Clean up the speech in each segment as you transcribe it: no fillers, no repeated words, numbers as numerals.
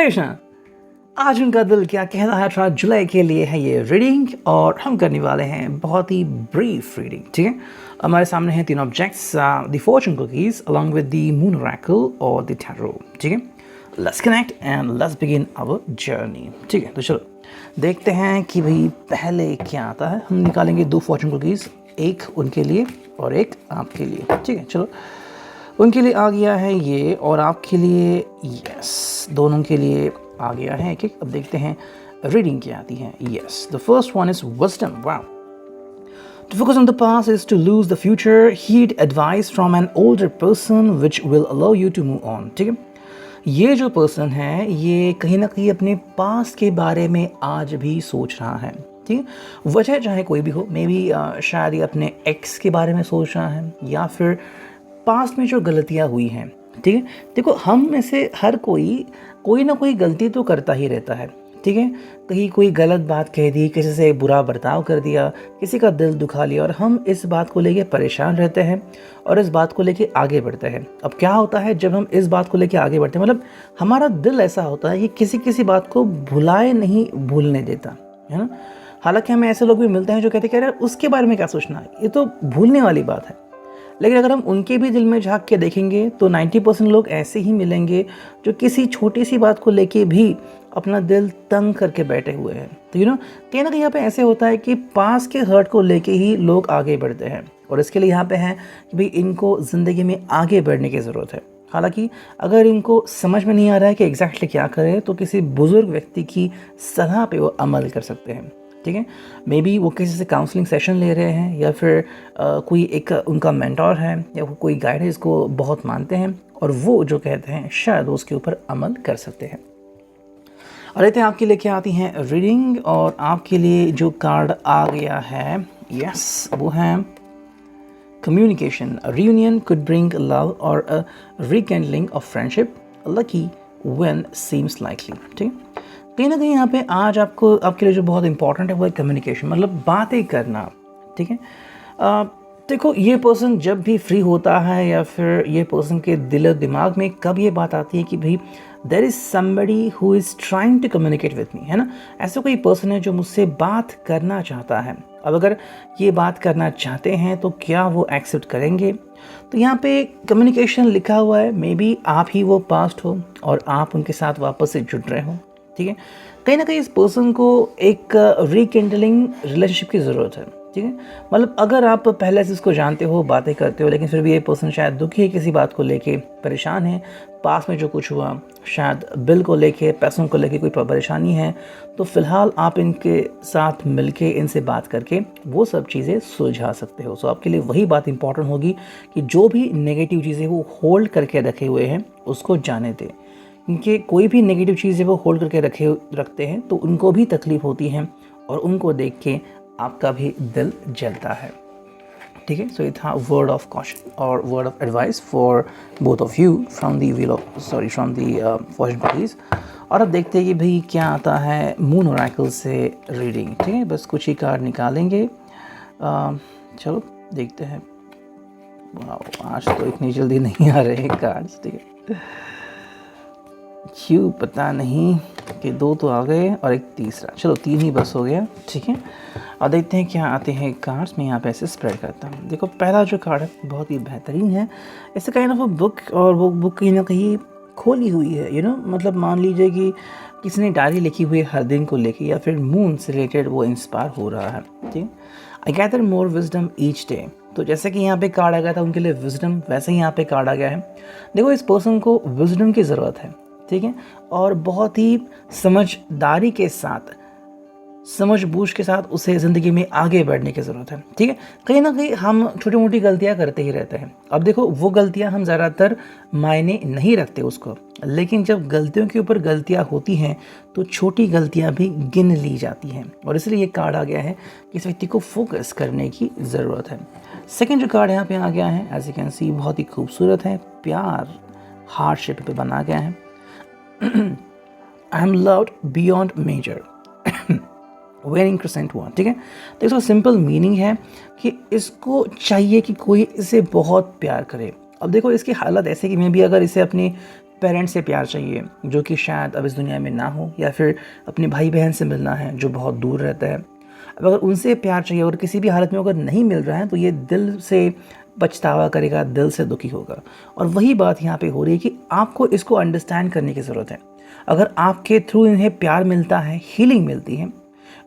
कृष्णा। आज उनका दिल क्या कहता है 18 जुलाई के लिए है ये रीडिंग, और हम करने वाले हैं बहुत ही ब्रीफ रीडिंग। ठीक है, हमारे सामने हैं 3 objects, the fortune cookies along with the moon oracle और द टैरो। ठीक है, let's connect and let's begin our journey. ठीक है, तो चलो देखते हैं कि भाई पहले क्या आता है। हम निकालेंगे 2 फॉर्चून कुकीज़, एक उनके लिए और एक आपके लिए। ठीक है, चलो उनके लिए आ गया है ये और आपके लिए यस, दोनों के लिए आ गया है एक एक। अब देखते हैं रीडिंग क्या आती है। Yes, the first one is wisdom. Wow, to focus on the past is to lose the future. Heed advice from an older person which will allow you to move on. ठीक है, ये जो person है ये कहीं ना कहीं अपने पास्ट के बारे में आज भी सोच रहा है। ठीक है, वजह चाहे कोई भी हो, मे बी शायद ये अपने एक्स के बारे में सोच रहा है या फिर पास्ट में जो गलतियाँ हुई हैं। ठीक है, देखो हम में से हर कोई ना कोई गलती तो करता ही रहता है। ठीक है, कहीं कोई गलत बात कह दी, किसी से बुरा बर्ताव कर दिया, किसी का दिल दुखा लिया और हम इस बात को लेके परेशान रहते हैं और इस बात को लेके आगे बढ़ते हैं। अब क्या होता है जब हम इस बात को लेके आगे बढ़ते हैं, मतलब हमारा दिल ऐसा होता है कि किसी बात को भूलने देता है ना। हालांकि हमें ऐसे लोग भी मिलते हैं जो कहते हैं यार उसके बारे में क्या सोचना है, ये तो भूलने वाली बात है। लेकिन अगर हम उनके भी दिल में झांक के देखेंगे तो 90% लोग ऐसे ही मिलेंगे जो किसी छोटी सी बात को लेके भी अपना दिल तंग करके बैठे हुए हैं। तो कहीं ना कहीं यहाँ पे ऐसे होता है कि पास के हर्ट को लेके ही लोग आगे बढ़ते हैं और इसके लिए यहाँ पे है कि भाई इनको ज़िंदगी में आगे बढ़ने की ज़रूरत है। हालांकि अगर इनको समझ में नहीं आ रहा है कि एग्जैक्टली क्या करें तो किसी बुज़ुर्ग व्यक्ति की सलाह पे वो अमल कर सकते हैं। ठीक है, मे बी वो किसी से काउंसलिंग सेशन ले रहे हैं या फिर कोई एक उनका मेंटोर है या कोई गाइड है इसको बहुत मानते हैं और वो जो कहते हैं शायद उसके ऊपर अमल कर सकते हैं। और रहते हैं आपके लिए क्या आती हैं रीडिंग, और आपके लिए जो कार्ड आ गया है यस वो है communication. Reunion could bring love और a rekindling of friendship, lucky when seems likely. ठीक है, कहीं ना कहीं यहाँ पे आज आपके लिए जो बहुत इंपॉर्टेंट है वो है कम्युनिकेशन, मतलब बातें करना। ठीक है, देखो ये पर्सन जब भी फ्री होता है या फिर ये पर्सन के दिल दिमाग में कब ये बात आती है कि भाई there is somebody who is trying to communicate with me, है ना। ऐसा कोई पर्सन है जो मुझसे बात करना चाहता है। अब अगर ये बात करना चाहते हैं तो क्या वो एक्सेप्ट करेंगे? तो यहाँ पे कम्युनिकेशन लिखा हुआ है, मे बी आप ही वो पास्ट हो और आप उनके साथ वापस से जुड़ रहे हो। ठीक है, कहीं ना कहीं इस पर्सन को एक रिकेंडलिंग रिलेशनशिप की ज़रूरत है। ठीक है, मतलब अगर आप पहले से इसको जानते हो, बातें करते हो, लेकिन फिर भी ये पर्सन शायद दुखी है, किसी बात को लेके परेशान है, पास में जो कुछ हुआ, शायद बिल को लेके, पैसों को लेके कोई परेशानी है, तो फिलहाल आप इनके साथ मिलके इनसे बात करके वो सब चीज़ें सुलझा सकते हो। सो आपके लिए वही बात इंपॉर्टेंट होगी कि जो भी नेगेटिव चीज़ें वो होल्ड करके रखे हुए हैं उसको जाने दें, क्योंकि कोई भी नेगेटिव चीज़ें वो होल्ड करके रखते हैं तो उनको भी तकलीफ़ होती है और उनको देख के आपका भी दिल जलता है। ठीक है, सो ये था वर्ड ऑफ कॉशन और word of advice for both of you from the Fortune cookies. और अब देखते हैं कि भाई क्या आता है मून ओरेकल से रीडिंग। ठीक है, बस कुछ ही कार्ड निकालेंगे। चलो देखते हैं। वाह, आज तो इतनी जल्दी नहीं आ रहे कार्ड्स। ठीक है, क्यों पता नहीं कि 2 तो आ गए और एक तीसरा, चलो 3 ही बस हो गया। ठीक है, और देखते हैं क्या आते हैं कार्ड्स में। यहाँ पे ऐसे स्प्रेड करता हूँ। देखो पहला जो कार्ड है बहुत ही बेहतरीन है। इससे काइंड ऑफ बुक, और वो बुक कहीं ना कहीं खोली हुई है। मतलब मान लीजिए कि किसी ने डायरी लिखी हुई है हर दिन को लेके या फिर मून से रिलेटेड वो इंस्पायर हो रहा है। ठीक है, I gather more wisdom each day. तो जैसे कि यहाँ पे कार्ड आ गया था उनके लिए विजडम, वैसे ही यहाँ पे कार्ड आ गया है। देखो इस पर्सन को विजडम की ज़रूरत है। ठीक है, और बहुत ही समझदारी के साथ, समझबूझ के साथ उसे ज़िंदगी में आगे बढ़ने की ज़रूरत है। ठीक है, कहीं ना कहीं हम छोटी मोटी गलतियां करते ही रहते हैं। अब देखो वो गलतियां हम ज़्यादातर मायने नहीं रखते उसको, लेकिन जब गलतियों के ऊपर गलतियां होती हैं तो छोटी गलतियां भी गिन ली जाती हैं और इसलिए ये कार्ड आ गया है कि इस व्यक्ति को फोकस करने की ज़रूरत है। सेकेंड जो कार्ड यहाँ पे आ गया है एज यू कैन सी बहुत ही खूबसूरत है, प्यार हार्ट शेप पे बना गया है। I am loved beyond measure wearing crescent हुआ। ठीक है, तो इसका सिंपल मीनिंग है कि इसको चाहिए कि कोई इसे बहुत प्यार करे। अब देखो इसकी हालत ऐसे कि मैं भी अगर इसे अपनी पेरेंट्स से प्यार चाहिए जो कि शायद अब इस दुनिया में ना हो, या फिर अपने भाई बहन से मिलना है जो बहुत दूर रहता है। अब अगर उनसे प्यार चाहिए और किसी भी हालत में अगर नहीं मिल रहा है तो ये दिल से पछतावा करेगा, दिल से दुखी होगा। और वही बात यहाँ पे हो रही है कि आपको इसको अंडरस्टैंड करने की ज़रूरत है। अगर आपके थ्रू इन्हें प्यार मिलता है, हीलिंग मिलती है,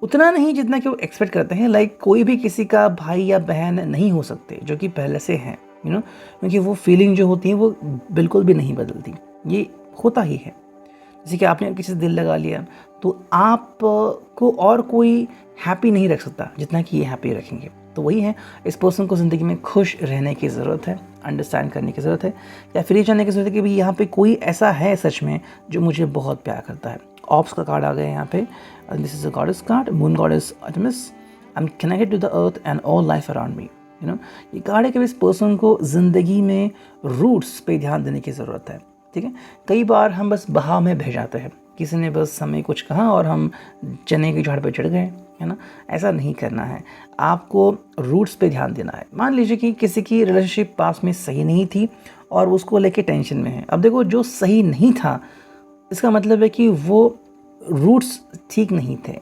उतना नहीं जितना कि वो एक्सपेक्ट करते हैं। लाइक कोई भी किसी का भाई या बहन नहीं हो सकते जो कि पहले से हैं, क्योंकि वो फीलिंग जो होती है वो बिल्कुल भी नहीं बदलती, ये होता ही है। जैसे कि आपने किसी से दिल लगा लिया तो आप को और कोई हैप्पी नहीं रख सकता जितना कि ये हैप्पी रखेंगे। तो वही है, इस पर्सन को ज़िंदगी में खुश रहने की ज़रूरत है, अंडरस्टैंड करने की ज़रूरत है, या फिर ये जानने की ज़रूरत है कि भाई यहाँ पे कोई ऐसा है सच में जो मुझे बहुत प्यार करता है। ऑप्स का कार्ड आ गया यहाँ पे, this is a goddess card, moon goddess Artemis, I am connected to the earth and all life around me. ये कार्ड है कि इस पर्सन को ज़िंदगी में रूट्स पे ध्यान देने की ज़रूरत है। ठीक है, कई बार हम बस बहाव में बह जाते हैं, किसी ने बस हमें कुछ कहा और हम चने की झाड़ पे चढ़ गए, है ना। ऐसा नहीं करना है, आपको रूट्स पे ध्यान देना है। मान लीजिए कि किसी की रिलेशनशिप पास में सही नहीं थी और उसको लेके टेंशन में है। अब देखो, जो सही नहीं था इसका मतलब है कि वो रूट्स ठीक नहीं थे।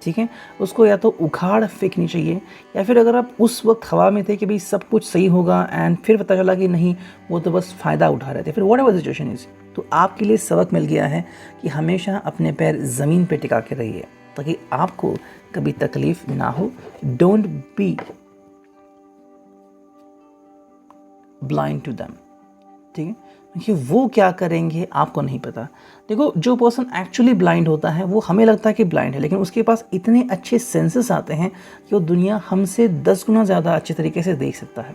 ठीक है, उसको या तो उखाड़ फेंकनी चाहिए, या फिर अगर आप उस वक्त हवा में थे कि भाई सब कुछ सही होगा एंड फिर पता चला कि नहीं, वो तो बस फ़ायदा उठा रहे थे, फिर व्हाट एवर सिचुएशन इज़, तो आपके लिए सबक मिल गया है कि हमेशा अपने पैर ज़मीन पे टिका के रहिए ताकि आपको कभी तकलीफ ना हो। Don't be blind to them. ठीक है, कि वो क्या करेंगे आपको नहीं पता। देखो, जो पर्सन एक्चुअली ब्लाइंड होता है वो हमें लगता है कि ब्लाइंड है, लेकिन उसके पास इतने अच्छे सेंसेस आते हैं कि वो दुनिया हमसे 10 गुना ज़्यादा अच्छे तरीके से देख सकता है।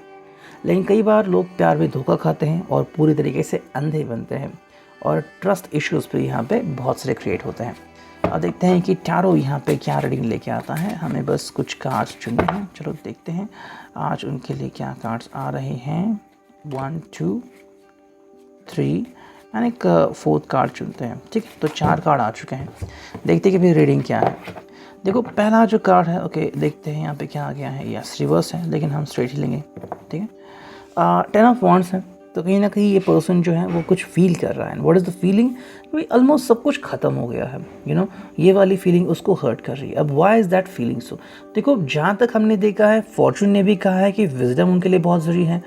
लेकिन कई बार लोग प्यार में धोखा खाते हैं और पूरी तरीके से अंधे बनते हैं, और ट्रस्ट इश्यूज़ पे यहाँ पे बहुत सारे क्रिएट होते हैं। और देखते हैं कि टैरो यहाँ पे क्या रीडिंग लेके आता है। हमें बस कुछ कार्ड्स चुनने हैं, चलो देखते हैं आज उनके लिए क्या कार्ड्स आ रहे हैं। 1 2 3 एंड एक 4th कार्ड चुनते हैं। ठीक है, तो 4 कार्ड आ चुके हैं, देखते हैं कि फिर रीडिंग क्या है। देखो, पहला जो कार्ड है, ओके देखते हैं यहाँ पे क्या आ गया है। यस, रिवर्स है, लेकिन हम स्ट्रेट ही लेंगे। ठीक है, 10 ऑफ वॉन्ड्स है, तो कहीं ना कहीं ये पर्सन जो है वो कुछ फील कर रहा है। What is the feeling? Almost सब कुछ ख़त्म हो गया है, ये वाली फीलिंग उसको हर्ट कर रही है। अब why is that feeling so? देखो, जहाँ तक हमने देखा है, फॉर्चून ने भी कहा है कि विजडम उनके लिए बहुत ज़रूरी है,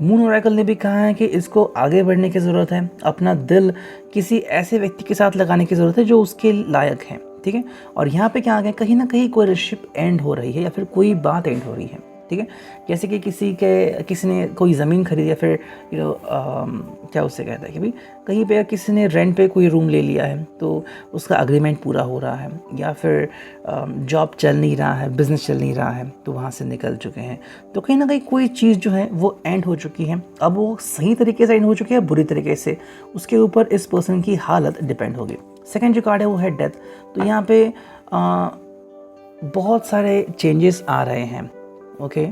मून ओरेकल ने भी कहा है कि इसको आगे बढ़ने की ज़रूरत है, अपना दिल किसी ऐसे व्यक्ति के साथ लगाने की ज़रूरत है जो उसके लायक है। ठीक है, और यहाँ पे क्या आ गया, कहीं ना कहीं कोई रिलेशनशिप एंड हो रही है या फिर कोई बात एंड हो रही है। ठीक है, जैसे कि किसी ने कोई ज़मीन खरीदी, या फिर क्या उससे कहता है कि भाई कहीं पे किसी ने रेंट पे कोई रूम ले लिया है तो उसका अग्रीमेंट पूरा हो रहा है, या फिर जॉब चल नहीं रहा है, बिज़नेस चल नहीं रहा है तो वहाँ से निकल चुके हैं। तो कहीं ना कहीं कोई चीज़ जो है वो एंड हो चुकी है। अब वो सही तरीके से एंड हो चुकी है, बुरी तरीके से, उसके ऊपर इस पर्सन की हालत डिपेंड होगी। सेकेंड जो कार्ड है वो है डेथ। तो यहाँ पे बहुत सारे चेंजेस आ रहे हैं। ओके,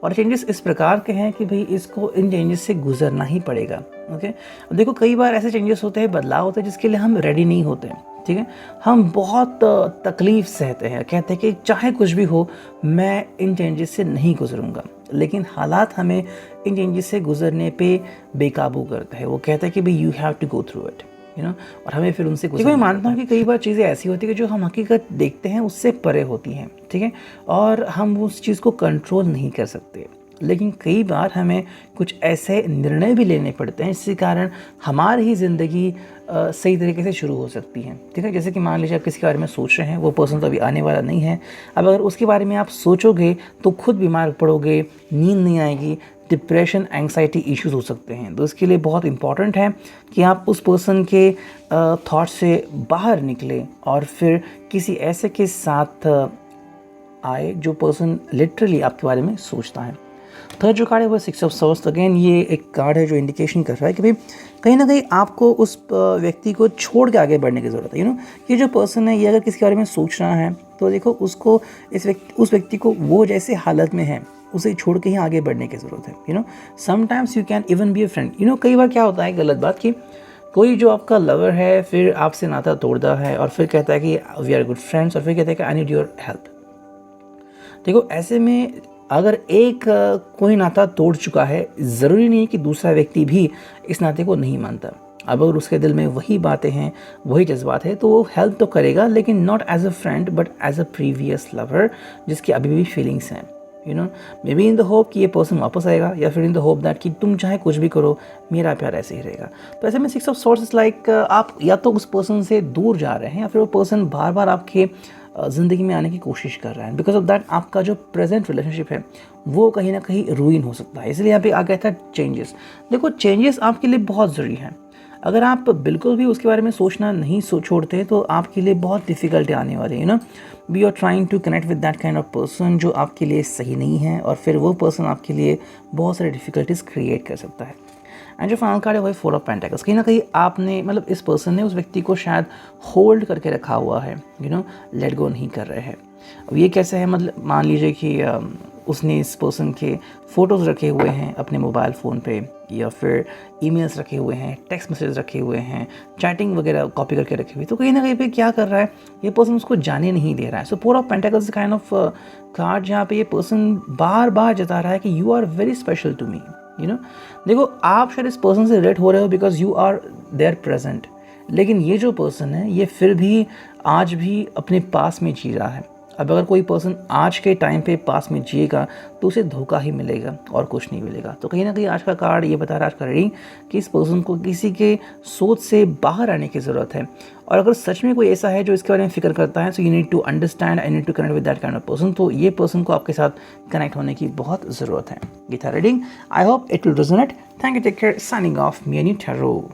और चेंजेस इस प्रकार के हैं कि भाई इसको इन चेंजेस से गुजरना ही पड़ेगा। ओके, अब देखो, कई बार ऐसे चेंजेस होते हैं, बदलाव होते हैं जिसके लिए हम रेडी नहीं होते। ठीक है, हम बहुत तकलीफ सहते हैं, कहते हैं कि चाहे कुछ भी हो मैं इन चेंजेस से नहीं गुजरूंगा, लेकिन हालात हमें इन चेंजेस से गुजरने पे बेकाबू करते हैं। वो कहते हैं कि भाई you have to go through it, और हमें फिर उनसे कुछ। मैं मानता हूँ कि कई बार चीज़ें ऐसी होती है कि जो हम हकीकत देखते हैं उससे परे होती हैं। ठीक है, और हम उस चीज़ को कंट्रोल नहीं कर सकते, लेकिन कई बार हमें कुछ ऐसे निर्णय भी लेने पड़ते हैं जिसके कारण हमारी ही ज़िंदगी सही तरीके से शुरू हो सकती है। ठीक है, जैसे कि मान लीजिए आप किसी के बारे में सोच रहे हैं, वो पर्सन तो अभी आने वाला नहीं है। अब अगर उसके बारे में आप सोचोगे तो खुद बीमार पड़ोगे, नींद नहीं आएगी, डिप्रेशन, एंग्जाइटी इश्यूज हो सकते हैं। तो इसके लिए बहुत इंपॉर्टेंट है कि आप उस पर्सन के थॉट से बाहर निकलें और फिर किसी ऐसे के साथ आए जो पर्सन लिटरली आपके बारे में सोचता है। थर्ड जो कार्ड है वो 6 ऑफ सॉर्ड्स। अगेन ये एक कार्ड है जो इंडिकेशन कर रहा है कि भाई कहीं ना कहीं आपको उस व्यक्ति को छोड़ के आगे बढ़ने की ज़रूरत है। ये जो पर्सन है, ये अगर किसी के बारे में सोच रहा है तो देखो, उसको उस व्यक्ति को वो जैसे हालत में है उसे छोड़ के ही आगे बढ़ने की ज़रूरत है। Sometimes you can even be a friend. कई बार क्या होता है, गलत बात, कि कोई जो आपका लवर है फिर आपसे नाता तोड़ता है और फिर कहता है कि वी आर गुड फ्रेंड्स, और फिर कहता है कि आई नीड योर हेल्प। देखो, ऐसे में अगर एक कोई नाता तोड़ चुका है, ज़रूरी नहीं कि दूसरा व्यक्ति भी इस नाते को नहीं मानता। अब अगर उसके दिल में वही बातें हैं, वही जज्बात है, तो वो हेल्प तो करेगा, लेकिन not as a friend but as a previous lover, जिसकी अभी भी फीलिंग्स हैं, you know, maybe in the hope कि ये पर्सन वापस आएगा, या फिर इन द होप दैट कि तुम चाहे कुछ भी करो, मेरा प्यार ऐसे ही रहेगा। तो ऐसे में 6 ऑफ सोर्स इज लाइक आप या तो उस पर्सन से दूर जा रहे हैं, या फिर वो पर्सन बार बार आपके ज़िंदगी में आने की कोशिश कर रहा है। बिकॉज ऑफ दैट आपका जो प्रेजेंट रिलेशनशिप है वो कहीं ना कहीं रूइन हो सकता है। इसलिए यहाँ पे आ गया था चेंजेस। देखो, चेंजेस आपके लिए बहुत ज़रूरी हैं। अगर आप बिल्कुल भी उसके बारे में सोचना नहीं छोड़ते तो आपके लिए बहुत डिफ़िकल्टी आने वाली है ना। We are trying to connect with that kind of person जो आपके लिए सही नहीं है, और फिर वो पर्सन आपके लिए बहुत सारी डिफ़िकल्टीज क्रिएट कर सकता है। एंड जो फाइनल कार्ड है वही 4 ऑफ पेंटिकल्स। कहीं ना कहीं आपने मतलब इस पर्सन ने उस व्यक्ति को शायद होल्ड करके रखा हुआ है, यू नो, लेट गो नहीं कर रहे हैं। अब ये कैसे है, मतलब मान लीजिए कि उसने इस पर्सन के फ़ोटोज़ रखे हुए हैं अपने मोबाइल फ़ोन पे, या फिर ईमेल्स रखे हुए हैं, टेक्स्ट मैसेज रखे हुए हैं, चैटिंग वगैरह कॉपी करके रखी हुई। तो कहीं ना कहीं पे क्या कर रहा है, ये पर्सन उसको जाने नहीं दे रहा है। सो 4 of pentacles kind of card जहाँ पे ये पर्सन बार बार जता रहा है कि you are very special to me, you know. देखो, आप शायद इस पर्सन से रिलेट हो रहे हो because you are there present, लेकिन ये जो पर्सन है ये फिर भी आज भी अपने पास में जी रहा है। अब अगर कोई पर्सन आज के टाइम पे पास में जिएगा तो उसे धोखा ही मिलेगा और कुछ नहीं मिलेगा। तो कहीं ना कहीं आज का कार्ड ये बता रहा है, आज का रीडिंग, कि इस पर्सन को किसी के सोच से बाहर आने की ज़रूरत है। और अगर सच में कोई ऐसा है जो इसके बारे में फिक्र करता है, so you need to understand, I need to connect with that kind of person. तो ये पर्सन को आपके साथ कनेक्ट होने की बहुत ज़रूरत है। ये था reading. I hope it will resonate. Thank you, take care, signing off, me any tarot.